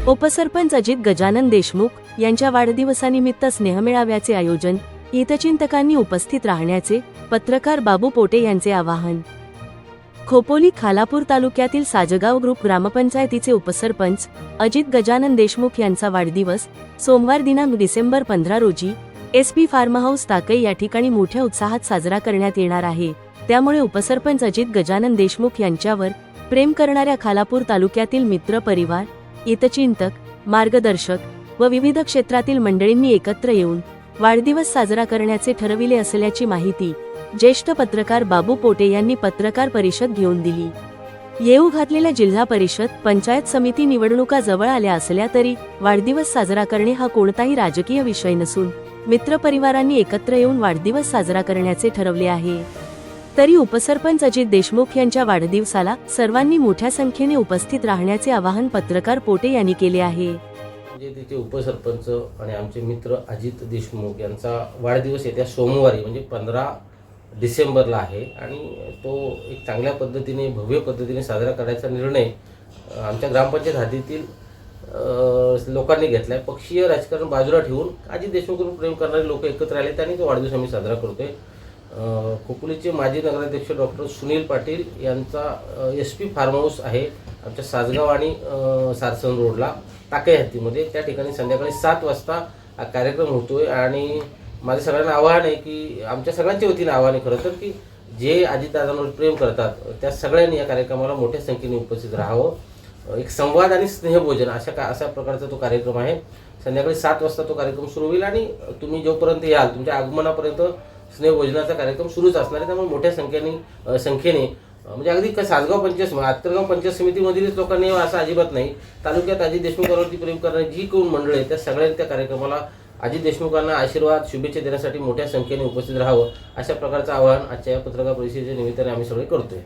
उपसरपंच अजित गजानन देशमुख यांच्या वाढदिवसानिमित्त स्नेहमेळाव्याचे आयोजन, हितचिंतकांनी उपस्थित राहण्याचे पत्रकार बाबू पोटे यांचे आवाहन। खोपोली खालापूर तालुक्यातील साजगाव ग्रुप ग्रामपंचायतीचे उपसरपंच अजित गजानन देशमुख यांचा वाढदिवस सोमवार दिनांक डिसेंबर 15 रोजी SP फार्म हाऊस ताकई या ठिकाणी मोठ्या उत्साहात साजरा करण्यात येणार आहे। त्यामुळे उपसरपंच अजित गजानन देशमुख यांच्यावर प्रेम करणाऱ्या खालापूर तालुक्यातील मित्र परिवार, हितचिंतक, मार्गदर्शक व विविध क्षेत्रातील मंडळींनी एकत्र येऊन वाढदिवस साजरा करण्याचे ठरविले असल्याची माहिती ज्येष्ठ पत्रकार बाबू पोटे यांनी पत्रकार परिषद घेऊन दिली। येऊ घातलेल्या जिल्हा परिषद, पंचायत समिती निवडणुका जवळ आल्या असल्या तरी वाढदिवस साजरा करणे हा कोणताही राजकीय विषय नसून मित्रपरिवारांनी एकत्र येऊन वाढदिवस साजरा करण्याचे ठरवले आहे। तरी उपसरपंच अजित देशमुख यांच्या वाढदिवसाला सर्वांनी मोठ्या संख्येने उपस्थित राहण्याचे आवाहन पत्रकार पोटे यांनी केले आहे। म्हणजे तिचे उपसरपंच आणि आमचे मित्र अजित देशमुख यांचा वाढदिवस येत्या सोमवारी म्हणजे 15 डिसेंबरला आहे आणि तो एक चांगल्या पद्धतीने, भव्य पद्धतीने साजरा करायचा निर्णय आमच्या ग्रामपंचायत हद्दीतील लोकांनी घेतला आहे। पक्षीय राजकारण बाजूला ठेवून अजित देशमुखवर प्रेम करणारे लोक एकत्र आले आणि तो वाढदिवस आम्ही साजरा करतोय। खोपोलीचे माजी नगराध्यक्ष डॉक्टर सुनील पाटील यांचा SP फार्म हाऊस आहे आमच्या सासगाव आणि सारसन रोडला ताकई हद्दीमध्ये। त्या ठिकाणी संध्याकाळी 7 वाजता हा कार्यक्रम होतोय आणि माझं सगळ्यांना आवाहन आहे की आमच्या सगळ्यांच्या वतीने आवाहन आहे खरं तर की जे अजितदादांवर प्रेम करतात त्या सगळ्यांनी या कार्यक्रमाला मोठ्या संख्येने उपस्थित राहावं। एक संवाद आणि स्नेहभोजन अशा प्रकारचा तो कार्यक्रम आहे। संध्याकाळी 7 वाजता तो कार्यक्रम सुरू होईल आणि तुम्ही जोपर्यंत याल तुमच्या आगमनापर्यंत स्नेहभोजनाचा कार्यक्रम सुरूच असणार आहे। त्यामुळे मोठ्या संख्येने म्हणजे अगदी सासगाव पंचायत आतरगाव पंचायत समितीमधीलच लोकांनी असं अजिबात नाही, तालुक्यात अजित देशमुखांवरती प्रेम करणारी जी कोण मंडळ आहे त्या सगळ्यांनी त्या कार्यक्रमाला अजित देशमुखांना आशीर्वाद, शुभेच्छा देण्यासाठी मोठ्या संख्येने उपस्थित राहावं अशा प्रकारचं आवाहन आजच्या या पत्रकार परिषदेच्या निमित्ताने आम्ही सगळे करतोय।